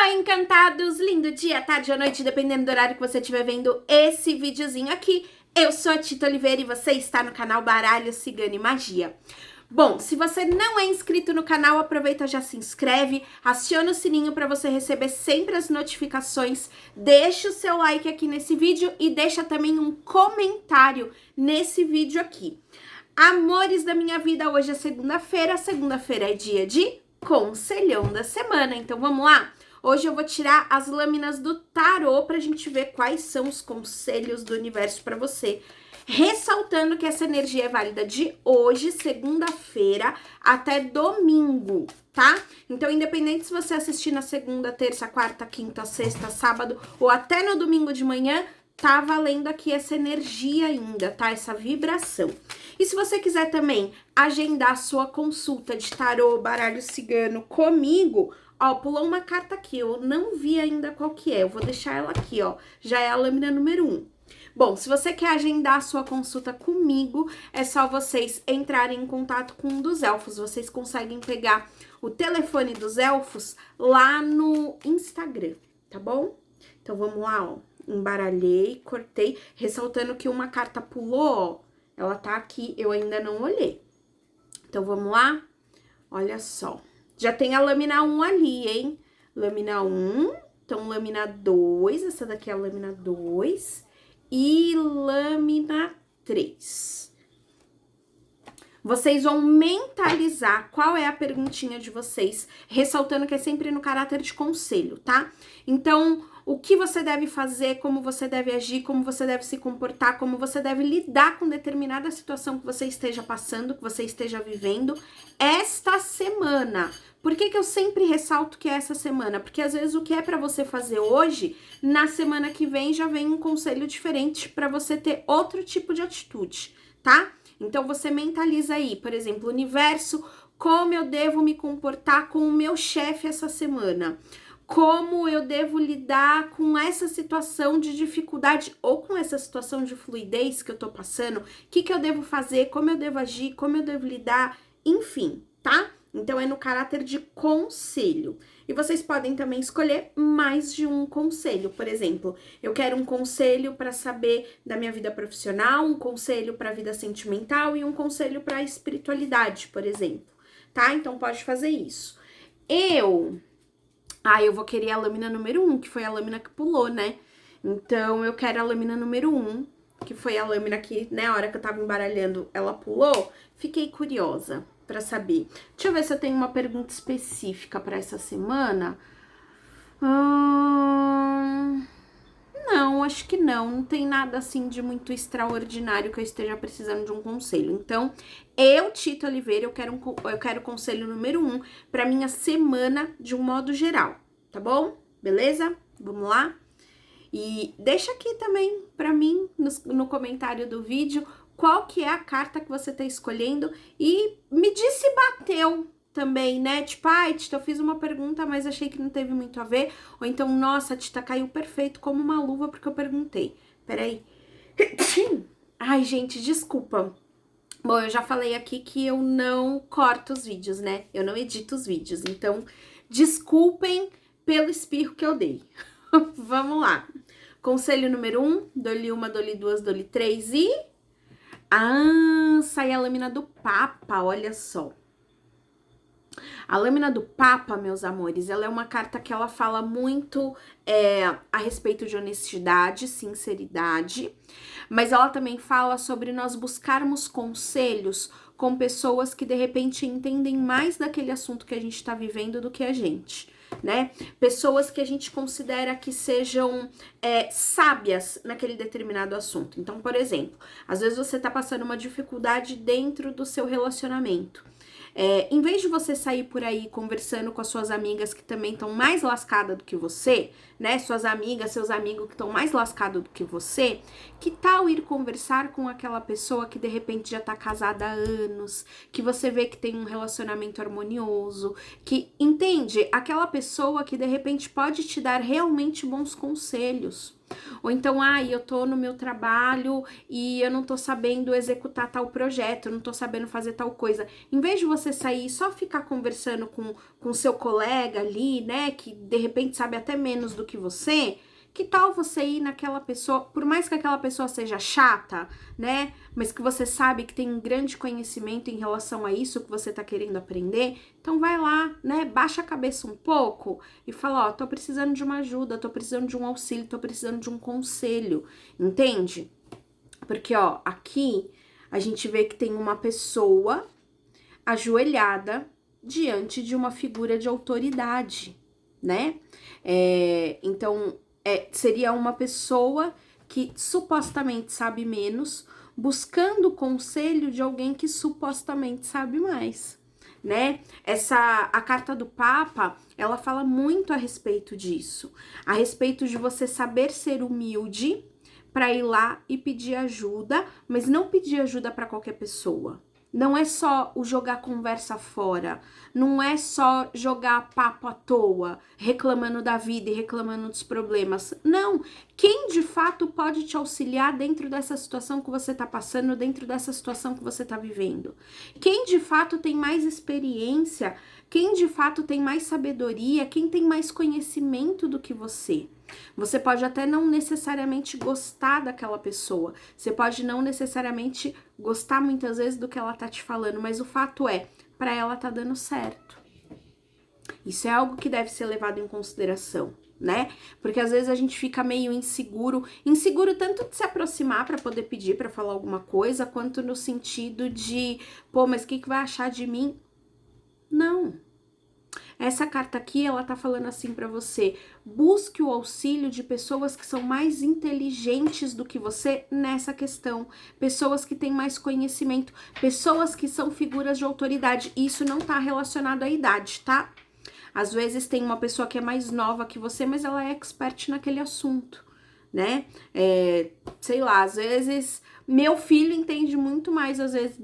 Oi, encantados! Lindo dia, tarde ou noite, dependendo do horário que você estiver vendo esse videozinho aqui. Eu sou a Tita Oliveira e você está no canal Baralho Cigano e Magia. Bom, se você não é inscrito no canal, aproveita, já se inscreve, aciona o sininho para você receber sempre as notificações, deixa o seu like aqui nesse vídeo e deixa também um comentário nesse vídeo aqui. Amores da minha vida, hoje é segunda-feira é dia de conselhão da semana, então vamos lá? Hoje eu vou tirar as lâminas do tarô pra gente ver quais são os conselhos do universo pra você. Ressaltando que essa energia é válida de hoje, segunda-feira, até domingo, tá? Então, independente se você assistir na segunda, terça, quarta, quinta, sexta, sábado ou até no domingo de manhã, tá valendo aqui essa energia ainda, tá? Essa vibração. E se você quiser também agendar sua consulta de tarô, baralho cigano comigo, ó, pulou uma carta aqui, eu não vi ainda qual que é, eu vou deixar ela aqui, ó, já é a lâmina número 1. Bom, se você quer agendar a sua consulta comigo, é só vocês entrarem em contato com um dos elfos, vocês conseguem pegar o telefone dos elfos lá no Instagram, tá bom? Então vamos lá, ó, embaralhei, cortei, ressaltando que uma carta pulou, ó, ela tá aqui, eu ainda não olhei. Então vamos lá, olha só. Já tem a lâmina 1 ali, hein? Lâmina 1, então lâmina 2, essa daqui é a lâmina 2, e lâmina 3. Vocês vão mentalizar qual é a perguntinha de vocês, ressaltando que é sempre no caráter de conselho, tá? Então, o que você deve fazer, como você deve agir, como você deve se comportar, como você deve lidar com determinada situação que você esteja passando, que você esteja vivendo esta semana. Por que que eu sempre ressalto que é essa semana? Porque às vezes o que é pra você fazer hoje, na semana que vem já vem um conselho diferente pra você ter outro tipo de atitude, tá? Então você mentaliza aí, por exemplo, universo, como eu devo me comportar com o meu chefe essa semana? Como eu devo lidar com essa situação de dificuldade ou com essa situação de fluidez que eu tô passando? O que que eu devo fazer? Como eu devo agir? Como eu devo lidar? Enfim, tá? Então, é no caráter de conselho. E vocês podem também escolher mais de um conselho. Por exemplo, eu quero um conselho para saber da minha vida profissional, um conselho para a vida sentimental e um conselho para a espiritualidade, por exemplo. Tá? Então, pode fazer isso. Eu vou querer a lâmina número 1, que foi a lâmina que pulou, né? Então, eu quero a lâmina número 1, que foi a lâmina que, né, a hora que eu tava embaralhando, ela pulou. Fiquei curiosa pra saber. Deixa eu ver se eu tenho uma pergunta específica pra essa semana. Não, acho que não. Não tem nada assim de muito extraordinário que eu esteja precisando de um conselho. Então, eu, Tita Oliveira, eu quero conselho número 1 pra minha semana de um modo geral, tá bom? Beleza? Vamos lá? E deixa aqui também pra mim, no comentário do vídeo, qual que é a carta que você tá escolhendo e me diz se bateu também, né? Tipo, ai, Tita, eu fiz uma pergunta, mas achei que não teve muito a ver. Ou então, nossa, Tita, caiu perfeito como uma luva porque eu perguntei. Peraí. Ai, gente, desculpa. Bom, eu já falei aqui que eu não corto os vídeos, né? Eu não edito os vídeos. Então, desculpem pelo espirro que eu dei. Vamos lá. Conselho número 1, dou-lhe uma, dou-lhe duas, dou-lhe três e... sai a lâmina do Papa, olha só. A lâmina do Papa, meus amores, ela é uma carta que ela fala muito a respeito de honestidade, sinceridade, mas ela também fala sobre nós buscarmos conselhos com pessoas que de repente entendem mais daquele assunto que a gente tá vivendo do que a gente, né? Pessoas que a gente considera que sejam sábias naquele determinado assunto. Então, por exemplo, às vezes você tá passando uma dificuldade dentro do seu relacionamento. Em vez de você sair por aí conversando com as suas amigas que também estão mais lascadas do que você, né? Suas amigas, seus amigos que estão mais lascados do que você, que tal ir conversar com aquela pessoa que de repente já tá casada há anos, que você vê que tem um relacionamento harmonioso, que entende? Aquela pessoa que de repente pode te dar realmente bons conselhos. Ou então, eu tô no meu trabalho e eu não tô sabendo executar tal projeto, eu não tô sabendo fazer tal coisa. Em vez de você sair e só ficar conversando com seu colega ali, né, que de repente sabe até menos do que você, que tal você ir naquela pessoa, por mais que aquela pessoa seja chata, né, mas que você sabe que tem um grande conhecimento em relação a isso que você tá querendo aprender, então vai lá, né, baixa a cabeça um pouco e fala, tô precisando de uma ajuda, tô precisando de um auxílio, tô precisando de um conselho, entende? Porque, aqui a gente vê que tem uma pessoa ajoelhada diante de uma figura de autoridade, né? Então, seria uma pessoa que supostamente sabe menos, buscando o conselho de alguém que supostamente sabe mais, né? A carta do Papa, ela fala muito a respeito disso, a respeito de você saber ser humilde para ir lá e pedir ajuda, mas não pedir ajuda para qualquer pessoa. Não é só o jogar conversa fora, não é só jogar papo à toa, reclamando da vida e reclamando dos problemas. Não, quem de fato pode te auxiliar dentro dessa situação que você tá passando, dentro dessa situação que você tá vivendo? Quem de fato tem mais experiência, quem de fato tem mais sabedoria, quem tem mais conhecimento do que você? Você pode até não necessariamente gostar daquela pessoa, você pode não necessariamente gostar muitas vezes do que ela tá te falando, mas o fato é, para ela tá dando certo. Isso é algo que deve ser levado em consideração, né? Porque às vezes a gente fica meio inseguro tanto de se aproximar para poder pedir para falar alguma coisa, quanto no sentido de, mas o que vai achar de mim? Não. Essa carta aqui, ela tá falando assim pra você, busque o auxílio de pessoas que são mais inteligentes do que você nessa questão, pessoas que têm mais conhecimento, pessoas que são figuras de autoridade. Isso não tá relacionado à idade, tá? Às vezes tem uma pessoa que é mais nova que você, mas ela é expert naquele assunto, né? Sei lá, às vezes meu filho entende muito mais, às vezes,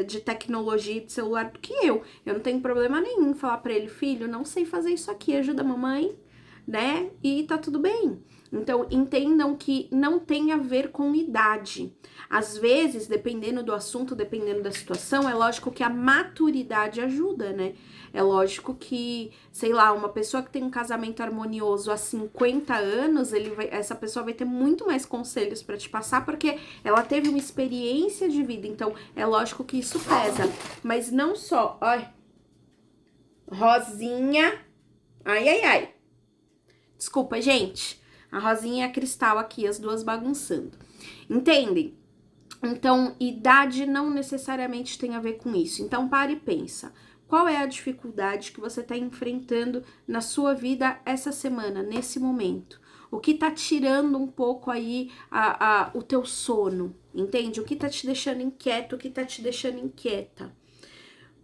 de tecnologia de celular do que eu. Eu não tenho problema nenhum em falar pra ele, filho, não sei fazer isso aqui, ajuda a mamãe, né? E tá tudo bem. Então, entendam que não tem a ver com idade. Às vezes, dependendo do assunto, dependendo da situação, é lógico que a maturidade ajuda, né? É lógico que, sei lá, uma pessoa que tem um casamento harmonioso há 50 anos, essa pessoa vai ter muito mais conselhos para te passar, porque ela teve uma experiência de vida. Então, é lógico que isso pesa. Mas não só, Rosinha. Ai. Desculpa, gente. A Rosinha e a Cristal aqui, as duas bagunçando. Entendem? Então, idade não necessariamente tem a ver com isso. Então, pare e pensa. Qual é a dificuldade que você está enfrentando na sua vida essa semana, nesse momento? O que tá tirando um pouco aí o teu sono, entende? O que tá te deixando inquieto, o que tá te deixando inquieta?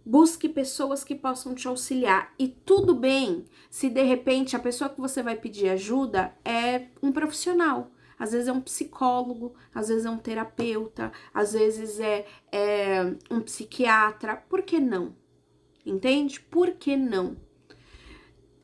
Busque pessoas que possam te auxiliar. E tudo bem se de repente a pessoa que você vai pedir ajuda é um profissional. Às vezes é um psicólogo, às vezes é um terapeuta, às vezes é um psiquiatra. Por que não? Entende? Por que não?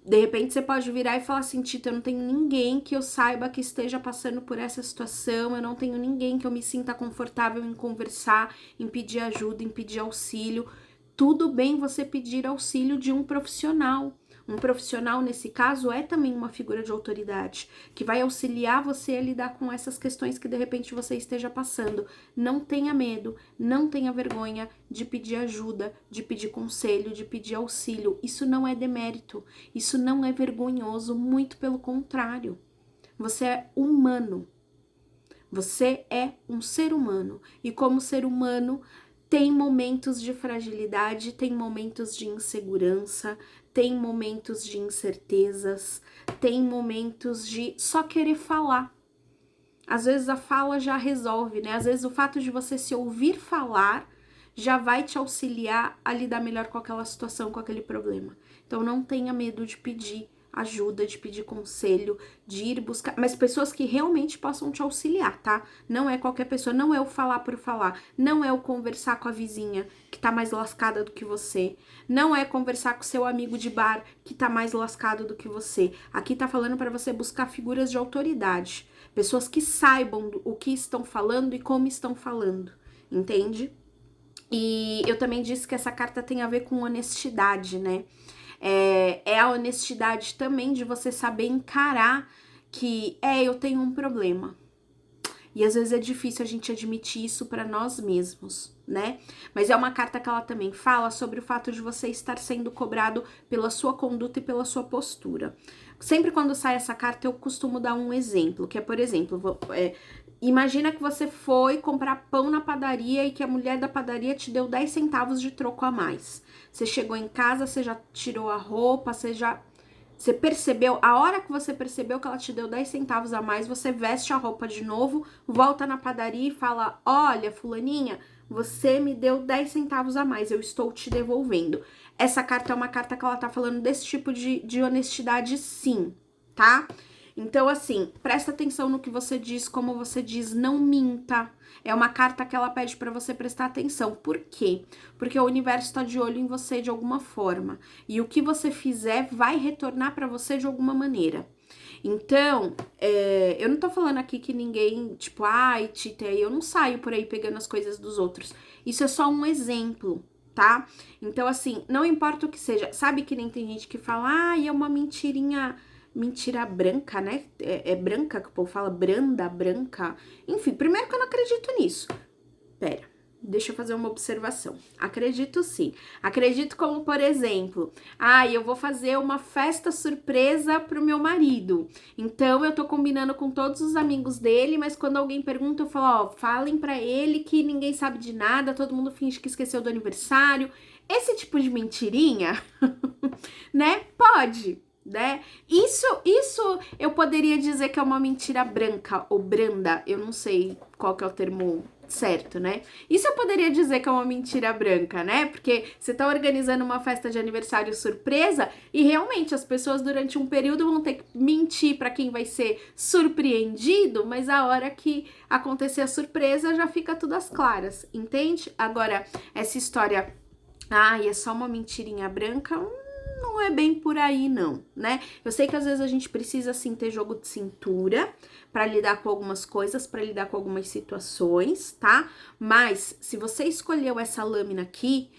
De repente você pode virar e falar assim, Tita, eu não tenho ninguém que eu saiba que esteja passando por essa situação, eu não tenho ninguém que eu me sinta confortável em conversar, em pedir ajuda, em pedir auxílio. Tudo bem você pedir auxílio de um profissional. Um profissional, nesse caso, é também uma figura de autoridade, que vai auxiliar você a lidar com essas questões que de repente você esteja passando. Não tenha medo, não tenha vergonha de pedir ajuda, de pedir conselho, de pedir auxílio. Isso não é demérito, isso não é vergonhoso, muito pelo contrário. Você é humano. Você é um ser humano. E como ser humano, tem momentos de fragilidade, tem momentos de insegurança, tem momentos de incertezas, tem momentos de só querer falar. Às vezes a fala já resolve, né? Às vezes o fato de você se ouvir falar já vai te auxiliar a lidar melhor com aquela situação, com aquele problema. Então não tenha medo de pedir ajuda, de pedir conselho, de ir buscar, mas pessoas que realmente possam te auxiliar, tá? Não é qualquer pessoa, não é o falar por falar, não é o conversar com a vizinha que tá mais lascada do que você, não é conversar com seu amigo de bar que tá mais lascado do que você. Aqui tá falando para você buscar figuras de autoridade, pessoas que saibam o que estão falando e como estão falando, entende? E eu também disse que essa carta tem a ver com honestidade, né? É a honestidade também de você saber encarar que eu tenho um problema. E às vezes é difícil a gente admitir isso para nós mesmos, né? Mas é uma carta que ela também fala sobre o fato de você estar sendo cobrado pela sua conduta e pela sua postura. Sempre quando sai essa carta eu costumo dar um exemplo, que é, por exemplo, imagina que você foi comprar pão na padaria e que a mulher da padaria te deu 10 centavos de troco a mais. Você chegou em casa, você já tirou a roupa, você percebeu, a hora que você percebeu que ela te deu 10 centavos a mais, você veste a roupa de novo, volta na padaria e fala: olha, fulaninha, você me deu 10 centavos a mais, eu estou te devolvendo. Essa carta é uma carta que ela tá falando desse tipo de honestidade, sim, tá? Então, assim, presta atenção no que você diz, como você diz, não minta. É uma carta que ela pede pra você prestar atenção. Por quê? Porque o universo tá de olho em você de alguma forma. E o que você fizer vai retornar pra você de alguma maneira. Então, eu não tô falando aqui que ninguém, tipo, ai, Tita, eu não saio por aí pegando as coisas dos outros. Isso é só um exemplo, tá? Então, assim, não importa o que seja. Sabe que nem tem gente que fala, ai, é uma mentirinha... Mentira branca, né? É branca que o povo fala, branda, branca. Enfim, primeiro que eu não acredito nisso. Pera, deixa eu fazer uma observação. Acredito sim. Acredito como, por exemplo, eu vou fazer uma festa surpresa pro meu marido. Então, eu tô combinando com todos os amigos dele, mas quando alguém pergunta, eu falo, falem pra ele que ninguém sabe de nada, todo mundo finge que esqueceu do aniversário. Esse tipo de mentirinha, né? Pode, né? Isso eu poderia dizer que é uma mentira branca ou branda, eu não sei qual que é o termo certo, né? Isso eu poderia dizer que é uma mentira branca, né? Porque você tá organizando uma festa de aniversário surpresa e realmente as pessoas durante um período vão ter que mentir para quem vai ser surpreendido, mas a hora que acontecer a surpresa já fica tudo às claras, entende? Agora, essa história, é só uma mentirinha branca, não é bem por aí não, né? Eu sei que às vezes a gente precisa sim ter jogo de cintura para lidar com algumas coisas, para lidar com algumas situações, tá? Mas se você escolheu essa lâmina aqui,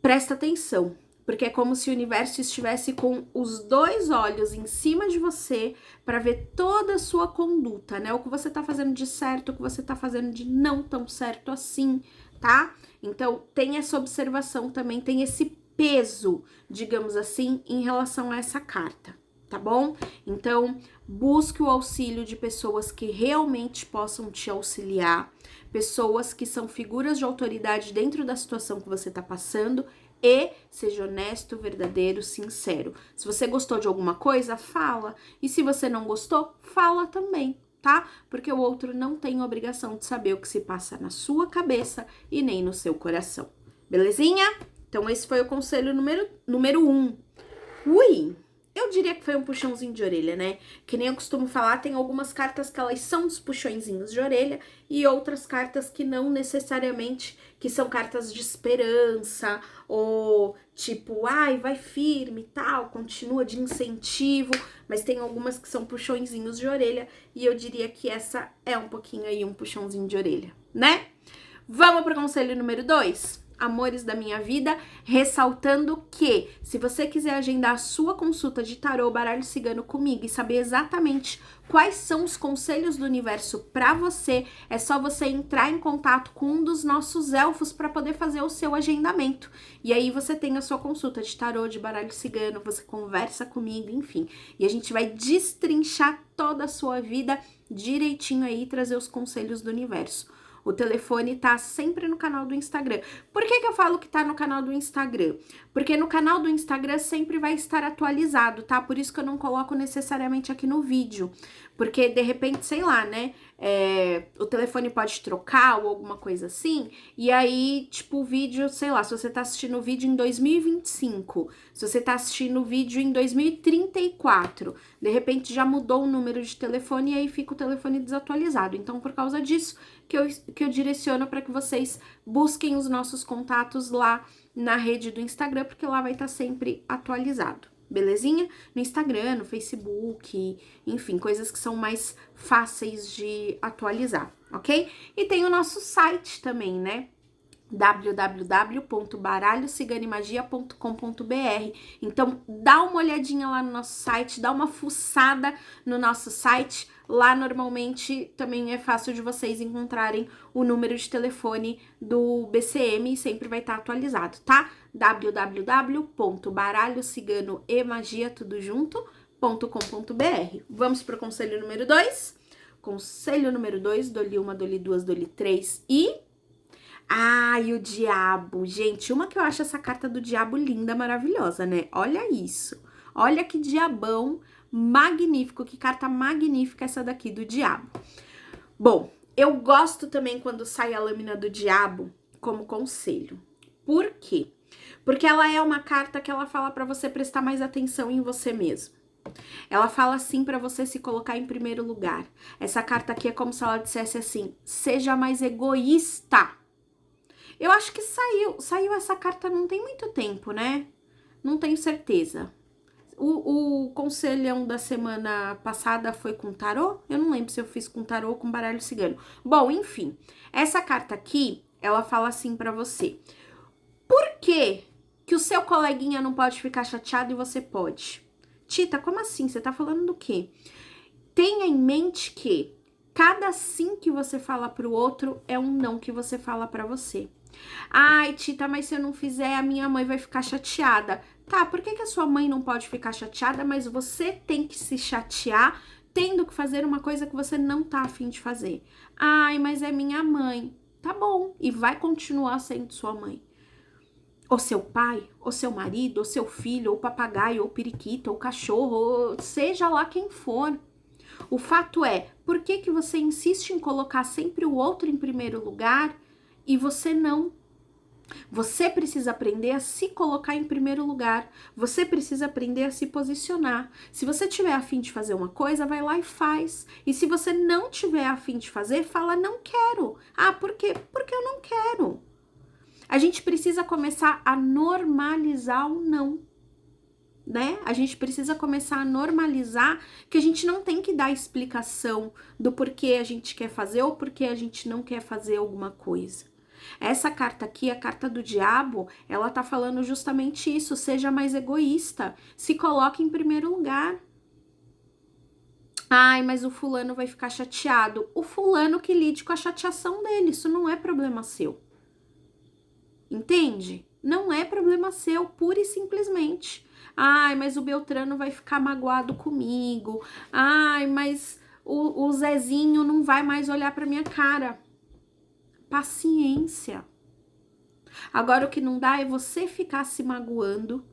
presta atenção, porque é como se o universo estivesse com os dois olhos em cima de você para ver toda a sua conduta, né? O que você tá fazendo de certo, o que você tá fazendo de não tão certo assim, tá? Então, tem essa observação também, tem esse peso, digamos assim, em relação a essa carta, tá bom? Então, busque o auxílio de pessoas que realmente possam te auxiliar, pessoas que são figuras de autoridade dentro da situação que você tá passando e seja honesto, verdadeiro, sincero. Se você gostou de alguma coisa, fala. E se você não gostou, fala também, tá? Porque o outro não tem obrigação de saber o que se passa na sua cabeça e nem no seu coração. Belezinha? Então, esse foi o conselho número 1. Ui! Eu diria que foi um puxãozinho de orelha, né? Que nem eu costumo falar, tem algumas cartas que elas são os puxõezinhos de orelha e outras cartas que não necessariamente, que são cartas de esperança ou tipo, vai firme e tal, continua de incentivo, mas tem algumas que são puxõezinhos de orelha e eu diria que essa é um pouquinho aí um puxãozinho de orelha, né? Vamos pro conselho número 2? Amores da minha vida, ressaltando que se você quiser agendar a sua consulta de tarô, baralho cigano comigo e saber exatamente quais são os conselhos do universo para você, é só você entrar em contato com um dos nossos elfos para poder fazer o seu agendamento. E aí você tem a sua consulta de tarô, de baralho cigano, você conversa comigo, enfim. E a gente vai destrinchar toda a sua vida direitinho aí e trazer os conselhos do universo. O telefone tá sempre no canal do Instagram. Por que que eu falo que tá no canal do Instagram? Porque no canal do Instagram sempre vai estar atualizado, tá? Por isso que eu não coloco necessariamente aqui no vídeo. Porque, de repente, sei lá, né? O telefone pode trocar ou alguma coisa assim. E aí, tipo, o vídeo, sei lá, se você tá assistindo o vídeo em 2025, se você tá assistindo o vídeo em 2034, de repente já mudou o número de telefone e aí fica o telefone desatualizado. Então, por causa disso, que eu direciono para que vocês busquem os nossos contatos lá na rede do Instagram, porque lá vai estar sempre atualizado. Belezinha? No Instagram, no Facebook, enfim, coisas que são mais fáceis de atualizar, ok? E tem o nosso site também, né? www.baralhociganimagia.com.br. Então, dá uma olhadinha lá no nosso site, dá uma fuçada no nosso site. Lá, normalmente, também é fácil de vocês encontrarem o número de telefone do BCM e sempre vai estar atualizado, tá? www.baralhociganoemagia.com.br. Vamos para o conselho número 2? Conselho número 2, dole 1, dole 2, dole 3 e... Ai, o diabo. Gente, uma que eu acho essa carta do diabo linda, maravilhosa, né? Olha isso. Olha que diabão magnífico, que carta magnífica essa daqui do diabo. Bom, eu gosto também quando sai a lâmina do diabo como conselho. Por quê? Porque ela é uma carta que ela fala pra você prestar mais atenção em você mesmo. Ela fala assim pra você se colocar em primeiro lugar. Essa carta aqui é como se ela dissesse assim: seja mais egoísta. Eu acho que saiu essa carta não tem muito tempo, né? Não tenho certeza. O conselhão da semana passada foi com tarô? Eu não lembro se eu fiz com tarô ou com baralho cigano. Bom, enfim, essa carta aqui, ela fala assim pra você: por que que o seu coleguinha não pode ficar chateado e você pode? Tita, como assim? Você tá falando do quê? Tenha em mente que cada sim que você fala pro outro é um não que você fala pra você. Ai, Tita, mas se eu não fizer, a minha mãe vai ficar chateada. Tá, por que que a sua mãe não pode ficar chateada, mas você tem que se chatear tendo que fazer uma coisa que você não tá afim de fazer? Ai, mas é minha mãe. Tá bom, e vai continuar sendo sua mãe. Ou seu pai, ou seu marido, ou seu filho, ou papagaio, ou periquito, ou cachorro, ou seja lá quem for. O fato é, por que que você insiste em colocar sempre o outro em primeiro lugar e você não? Você precisa aprender a se colocar em primeiro lugar. Você precisa aprender a se posicionar. Se você tiver a fim de fazer uma coisa, vai lá e faz. E se você não tiver a fim de fazer, fala não quero. Ah, por quê? Porque eu não quero. A gente precisa começar a normalizar o não, né? A gente precisa começar a normalizar que a gente não tem que dar explicação do porquê a gente quer fazer ou porquê a gente não quer fazer alguma coisa. Essa carta aqui, a carta do diabo, ela tá falando justamente isso: seja mais egoísta, se coloque em primeiro lugar. Ai, mas o fulano vai ficar chateado. O fulano que lide com a chateação dele, isso não é problema seu. Entende? Não é problema seu, pura e simplesmente. Ai, mas o Beltrano vai ficar magoado comigo. Ai, mas o Zezinho não vai mais olhar pra minha cara. Paciência. Agora, o que não dá é você ficar se magoando,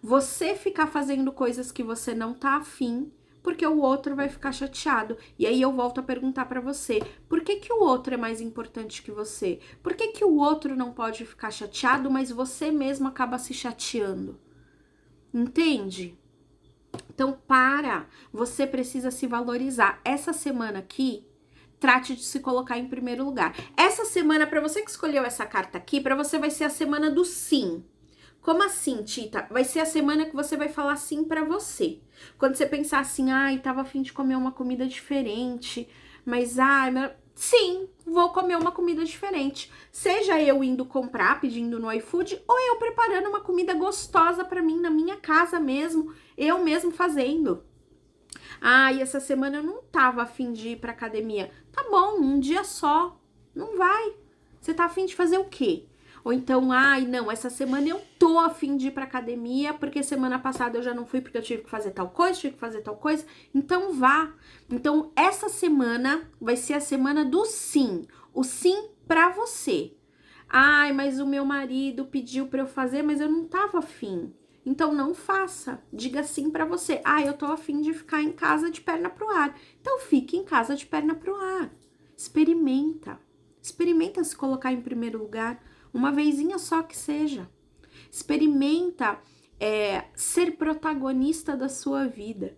você ficar fazendo coisas que você não tá afim, porque o outro vai ficar chateado. E aí eu volto a perguntar pra você: por que que o outro é mais importante que você? Por que que o outro não pode ficar chateado, mas você mesmo acaba se chateando? Entende? Então, você precisa se valorizar. Essa semana aqui, trate de se colocar em primeiro lugar. Essa semana, para você que escolheu essa carta aqui, para você vai ser a semana do sim. Como assim, Tita? Vai ser a semana que você vai falar sim pra você. Quando você pensar assim: ai, tava a fim de comer uma comida diferente, mas sim, vou comer uma comida diferente. Seja eu indo comprar, pedindo no iFood, ou eu preparando uma comida gostosa pra mim na minha casa mesmo, eu mesmo fazendo. Ai, essa semana eu não tava a fim de ir pra academia. Tá bom, um dia só. Não vai. Você tá a fim de fazer o quê? Ou então, ai, não, essa semana eu tô a fim de ir pra academia, porque semana passada eu já não fui porque eu tive que fazer tal coisa, então vá. Então, essa semana vai ser a semana do sim. O sim pra você. Ai, mas o meu marido pediu pra eu fazer, mas eu não tava afim. Então não faça. Diga sim pra você. Ah, eu tô afim de ficar em casa de perna pro ar. Então fique em casa de perna pro ar. Experimenta. Experimenta se colocar em primeiro lugar, uma vezinha só que seja. Experimenta ser protagonista da sua vida.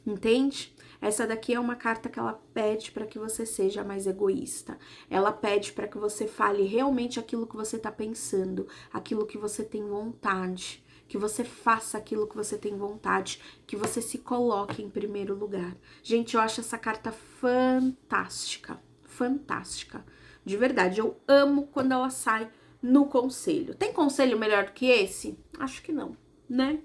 Entende? Essa daqui é uma carta que ela pede para que você seja mais egoísta. Ela pede para que você fale realmente aquilo que você tá pensando, aquilo que você tem vontade, que você faça aquilo que você tem vontade, que você se coloque em primeiro lugar. Gente, eu acho essa carta fantástica, fantástica. De verdade, eu amo quando ela sai no conselho. Tem conselho melhor do que esse? Acho que não, né?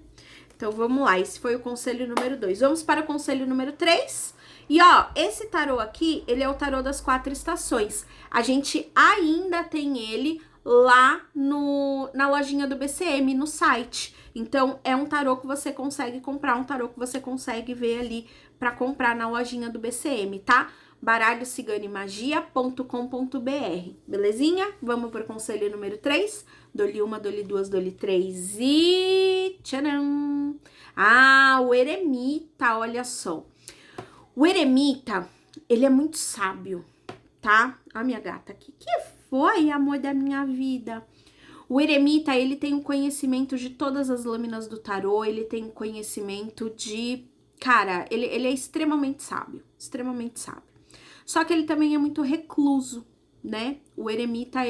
Então, vamos lá, esse foi o conselho número 2. Vamos para o conselho número 3. E, ó, esse tarô aqui, ele é o tarô das 4 estações. A gente ainda tem ele lá na lojinha do BCM, no site. Então, é um tarô que você consegue comprar, um tarô que você consegue ver ali para comprar na lojinha do BCM, tá? baralhociganimagia.com.br, belezinha? Vamos pro conselho número 3. Dou-lhe uma, dou-lhe duas, dou-lhe três e... tcharam! Ah, o eremita, olha só. O eremita, ele é muito sábio, tá? A minha gata aqui. Que foi, amor da minha vida? O eremita, ele tem o conhecimento de todas as lâminas do tarô, ele tem o conhecimento de... Cara, ele é extremamente sábio, extremamente sábio. Só que ele também é muito recluso, né? O eremita,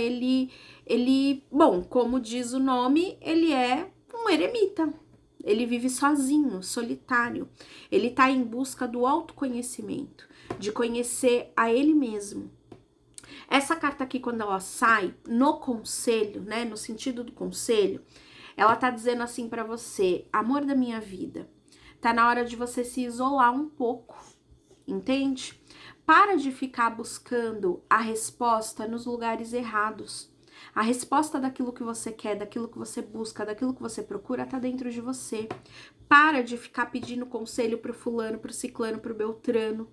bom, como diz o nome, ele é um eremita. Ele vive sozinho, solitário. Ele tá em busca do autoconhecimento, de conhecer a ele mesmo. Essa carta aqui, quando ela sai no conselho, né, no sentido do conselho, ela tá dizendo assim pra você: amor da minha vida, tá na hora de você se isolar um pouco, entende? Para de ficar buscando a resposta nos lugares errados. A resposta daquilo que você quer, daquilo que você busca, daquilo que você procura, tá dentro de você. Para de ficar pedindo conselho pro fulano, pro ciclano, pro beltrano.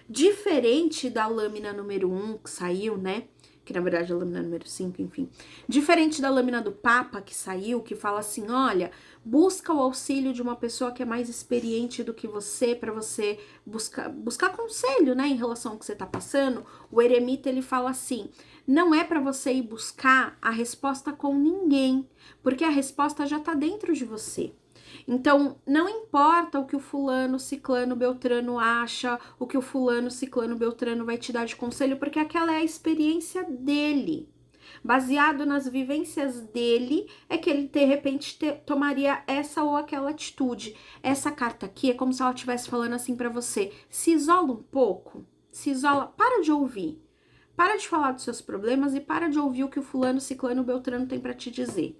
Diferente da lâmina número 1 que saiu, né? Que na verdade é a lâmina número 5, enfim. Diferente da lâmina do Papa que saiu, que fala assim, olha, busca o auxílio de uma pessoa que é mais experiente do que você, para você buscar conselho, né, em relação ao que você tá passando. O eremita, ele fala assim, não é para você ir buscar a resposta com ninguém, porque a resposta já tá dentro de você. Então, não importa o que o fulano, ciclano, beltrano acha, o que o fulano, ciclano, beltrano vai te dar de conselho, porque aquela é a experiência dele. Baseado nas vivências dele, é que ele, de repente, tomaria essa ou aquela atitude. Essa carta aqui é como se ela estivesse falando assim pra você, se isola um pouco, se isola, para de ouvir. Para de falar dos seus problemas e para de ouvir o que o fulano, ciclano, beltrano tem pra te dizer.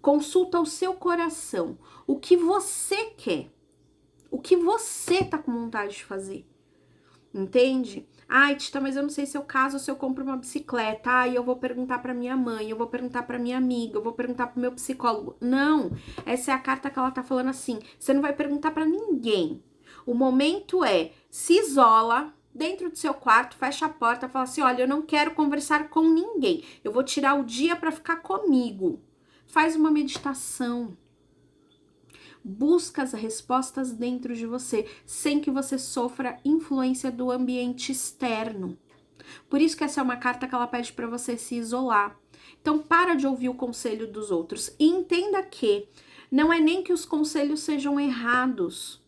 Consulta o seu coração, o que você quer, o que você tá com vontade de fazer, entende? Ai, Tita, mas eu não sei se eu caso ou se eu compro uma bicicleta. Ai, eu vou perguntar pra minha mãe, eu vou perguntar pra minha amiga, eu vou perguntar pro meu psicólogo. Não, essa é a carta que ela tá falando assim, você não vai perguntar pra ninguém. O momento é, se isola dentro do seu quarto, fecha a porta, fala assim, olha, eu não quero conversar com ninguém, eu vou tirar o dia pra ficar comigo. Faz uma meditação. Busca as respostas dentro de você, sem que você sofra influência do ambiente externo. Por isso que essa é uma carta que ela pede para você se isolar. Então, para de ouvir o conselho dos outros. E entenda que não é nem que os conselhos sejam errados.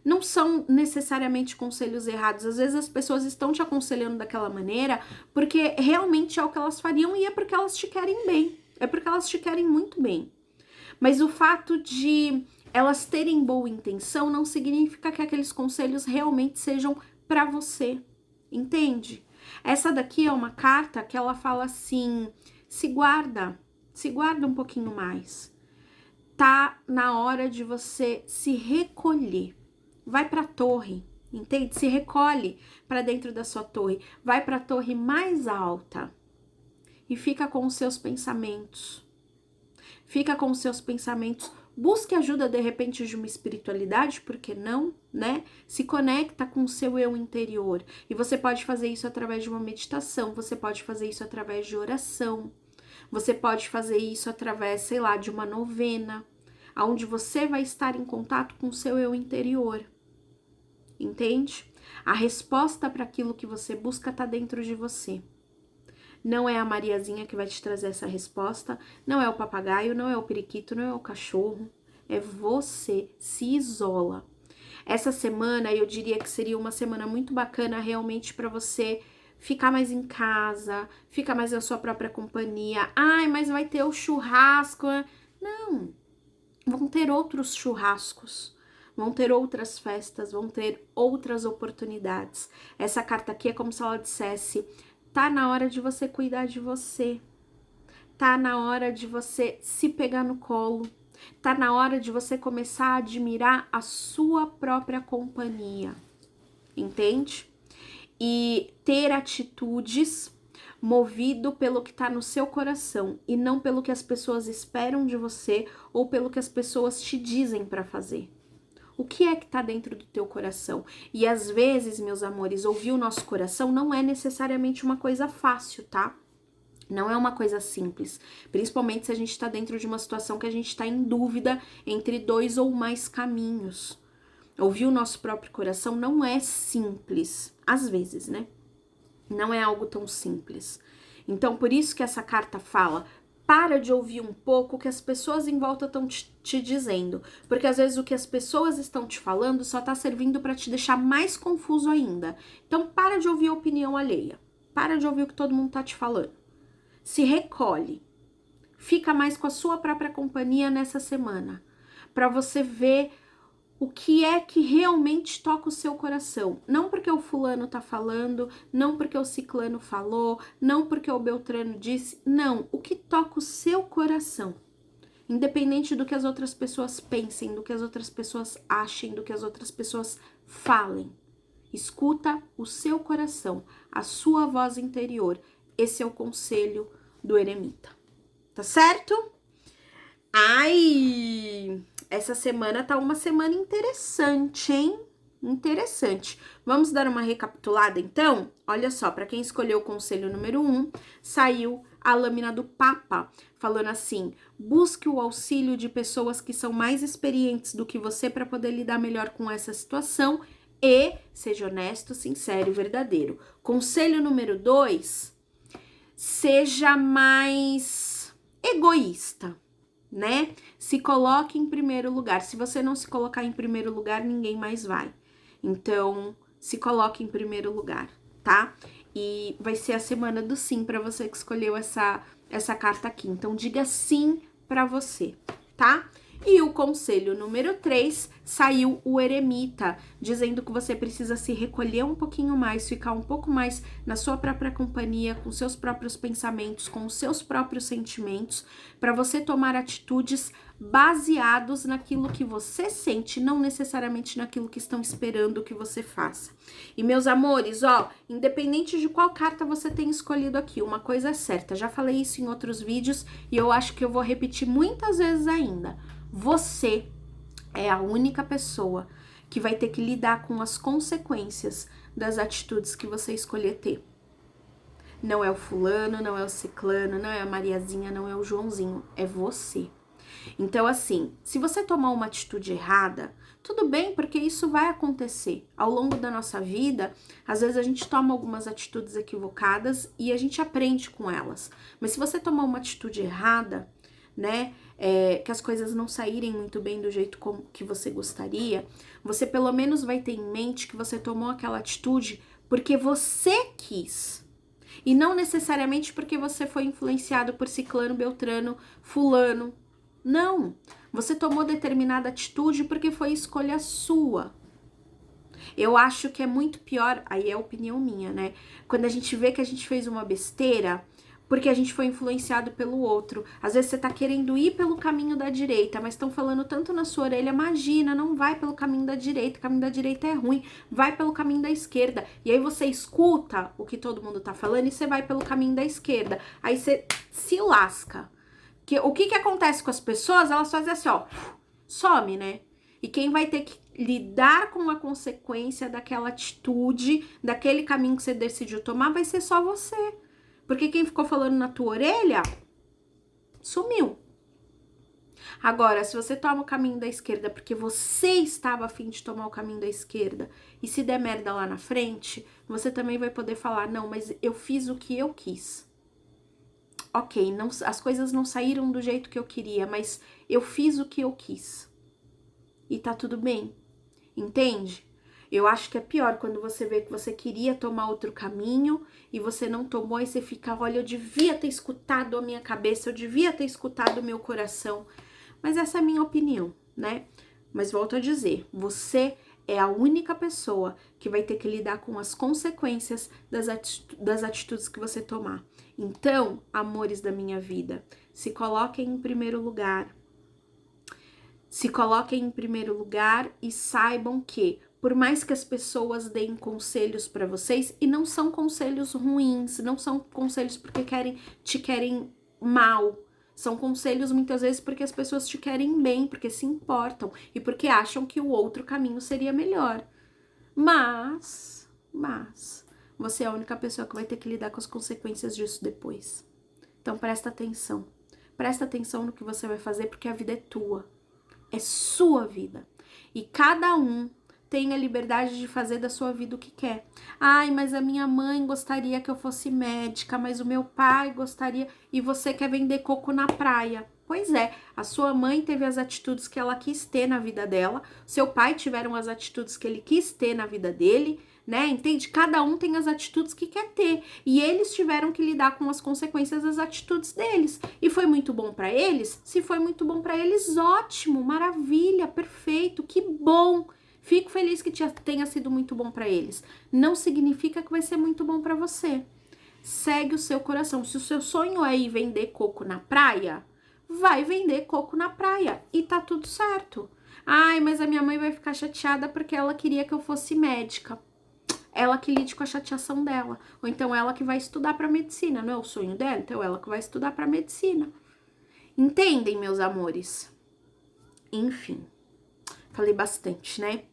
Não são necessariamente conselhos errados. Às vezes as pessoas estão te aconselhando daquela maneira porque realmente é o que elas fariam e é porque elas te querem bem. É porque elas te querem muito bem. Mas o fato de elas terem boa intenção não significa que aqueles conselhos realmente sejam para você. Entende? Essa daqui é uma carta que ela fala assim, se guarda um pouquinho mais. Tá na hora de você se recolher. Vai pra torre, entende? Se recolhe para dentro da sua torre. Vai pra torre mais alta. E fica com os seus pensamentos. Fica com os seus pensamentos Busque ajuda, de repente, de uma espiritualidade, por que não, né? Se conecta com o seu eu interior. E você pode fazer isso através de uma meditação, você pode fazer isso através de oração, você pode fazer isso através, sei lá, de uma novena, onde você vai estar em contato com o seu eu interior. Entende? A resposta para aquilo que você busca está dentro de você. Não é a Mariazinha que vai te trazer essa resposta, não é o papagaio, não é o periquito, não é o cachorro, é você. Se isola. Essa semana eu diria que seria uma semana muito bacana realmente para você ficar mais em casa, ficar mais na sua própria companhia. Ai, mas vai ter o churrasco. Não, vão ter outros churrascos. Vão ter outras festas, vão ter outras oportunidades. Essa carta aqui é como se ela dissesse: tá na hora de você cuidar de você. Tá na hora de você se pegar no colo. Tá na hora de você começar a admirar a sua própria companhia. Entende? E ter atitudes movido pelo que tá no seu coração e não pelo que as pessoas esperam de você ou pelo que as pessoas te dizem para fazer. O que é que tá dentro do teu coração? E às vezes, meus amores, ouvir o nosso coração não é necessariamente uma coisa fácil, tá? Não é uma coisa simples. Principalmente se a gente tá dentro de uma situação que a gente tá em dúvida entre 2 ou mais caminhos. Ouvir o nosso próprio coração não é simples. Às vezes, né? Não é algo tão simples. Então, por isso que essa carta fala: para de ouvir um pouco o que as pessoas em volta estão te dizendo. Porque às vezes o que as pessoas estão te falando só tá servindo para te deixar mais confuso ainda. Então, para de ouvir a opinião alheia. Para de ouvir o que todo mundo tá te falando. Se recolhe. Fica mais com a sua própria companhia nessa semana. Para você ver o que é que realmente toca o seu coração. Não porque o fulano tá falando, não porque o ciclano falou, não porque o beltrano disse. Não, o que toca o seu coração. Independente do que as outras pessoas pensem, do que as outras pessoas achem, do que as outras pessoas falem. Escuta o seu coração, a sua voz interior. Esse é o conselho do eremita. Tá certo? Ai, essa semana tá uma semana interessante, hein? Interessante. Vamos dar uma recapitulada, então? Olha só, para quem escolheu o conselho número 1, saiu a lâmina do Papa, falando assim: busque o auxílio de pessoas que são mais experientes do que você para poder lidar melhor com essa situação e seja honesto, sincero e verdadeiro. Conselho número 2, seja mais egoísta, né? Se coloque em primeiro lugar. Se você não se colocar em primeiro lugar, ninguém mais vai. Então, se coloque em primeiro lugar, tá? E vai ser a semana do sim para você que escolheu essa carta aqui. Então, diga sim para você, tá? E o conselho número 3, saiu o eremita, dizendo que você precisa se recolher um pouquinho mais, ficar um pouco mais na sua própria companhia, com seus próprios pensamentos, com os seus próprios sentimentos, para você tomar atitudes baseados naquilo que você sente, não necessariamente naquilo que estão esperando que você faça. E meus amores, ó, independente de qual carta você tenha escolhido aqui, uma coisa é certa, já falei isso em outros vídeos e eu acho que eu vou repetir muitas vezes ainda. Você é a única pessoa que vai ter que lidar com as consequências das atitudes que você escolher ter. Não é o fulano, não é o ciclano, não é a Mariazinha, não é o Joãozinho, é você. Então, assim, se você tomar uma atitude errada, tudo bem, porque isso vai acontecer. Ao longo da nossa vida, às vezes a gente toma algumas atitudes equivocadas e a gente aprende com elas. Mas se você tomar uma atitude errada, né, que as coisas não saírem muito bem do jeito que você gostaria, você pelo menos vai ter em mente que você tomou aquela atitude porque você quis. E não necessariamente porque você foi influenciado por ciclano, beltrano, fulano. Não, você tomou determinada atitude porque foi escolha sua. Eu acho que é muito pior, aí é opinião minha, né? Quando a gente vê que a gente fez uma besteira porque a gente foi influenciado pelo outro. Às vezes você tá querendo ir pelo caminho da direita, mas estão falando tanto na sua orelha: imagina, não vai pelo caminho da direita, o caminho da direita é ruim, vai pelo caminho da esquerda. E aí você escuta o que todo mundo tá falando e você vai pelo caminho da esquerda. Aí você se lasca. O que acontece com as pessoas? Elas fazem assim, ó, some, né? E quem vai ter que lidar com a consequência daquela atitude, daquele caminho que você decidiu tomar, vai ser só você. Porque quem ficou falando na tua orelha, sumiu. Agora, se você toma o caminho da esquerda porque você estava a fim de tomar o caminho da esquerda e se der merda lá na frente, você também vai poder falar, não, mas eu fiz o que eu quis. Ok, não, as coisas não saíram do jeito que eu queria, mas eu fiz o que eu quis. E tá tudo bem, entende? Eu acho que é pior quando você vê que você queria tomar outro caminho e você não tomou e você fica, olha, eu devia ter escutado a minha cabeça, eu devia ter escutado o meu coração. Mas essa é a minha opinião, né? Mas volto a dizer, você é a única pessoa que vai ter que lidar com as consequências das atitudes que você tomar. Então, amores da minha vida, se coloquem em primeiro lugar. Se coloquem em primeiro lugar e saibam que, por mais que as pessoas deem conselhos para vocês, e não são conselhos ruins, não são conselhos porque te querem mal, são conselhos muitas vezes porque as pessoas te querem bem, porque se importam e porque acham que o outro caminho seria melhor. Mas, você é a única pessoa que vai ter que lidar com as consequências disso depois. Então presta atenção no que você vai fazer, porque a vida é tua. É sua vida. E cada um tem a liberdade de fazer da sua vida o que quer. Ai, mas a minha mãe gostaria que eu fosse médica, mas o meu pai gostaria... E você quer vender coco na praia. Pois é, a sua mãe teve as atitudes que ela quis ter na vida dela, seu pai tiveram as atitudes que ele quis ter na vida dele, né? Entende? Cada um tem as atitudes que quer ter. E eles tiveram que lidar com as consequências das atitudes deles. E foi muito bom pra eles? Se foi muito bom pra eles, ótimo, maravilha, perfeito, que bom. Fico feliz que tenha sido muito bom pra eles. Não significa que vai ser muito bom pra você. Segue o seu coração. Se o seu sonho é ir vender coco na praia, vai vender coco na praia. E tá tudo certo. Ai, mas a minha mãe vai ficar chateada porque ela queria que eu fosse médica. Ela que lide com a chateação dela. Ou então ela que vai estudar para medicina, não é o sonho dela? Então ela que vai estudar para medicina. Entendem, meus amores? Enfim, falei bastante, né?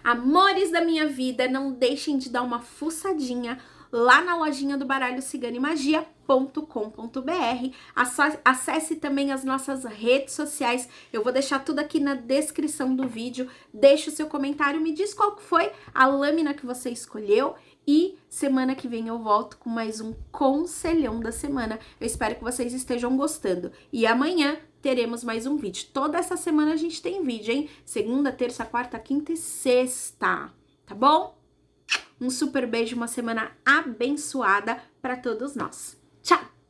Amores da minha vida, não deixem de dar uma fuçadinha lá na lojinha do baralhociganimagia.com.br. Acesse também as nossas redes sociais. Eu vou deixar tudo aqui na descrição do vídeo. Deixe o seu comentário, me diz qual foi a lâmina que você escolheu. E semana que vem eu volto com mais um conselhão da semana. Eu espero que vocês estejam gostando. E amanhã teremos mais um vídeo. Toda essa semana a gente tem vídeo, hein? Segunda, terça, quarta, quinta e sexta. Tá bom? Um super beijo, uma semana abençoada para todos nós. Tchau!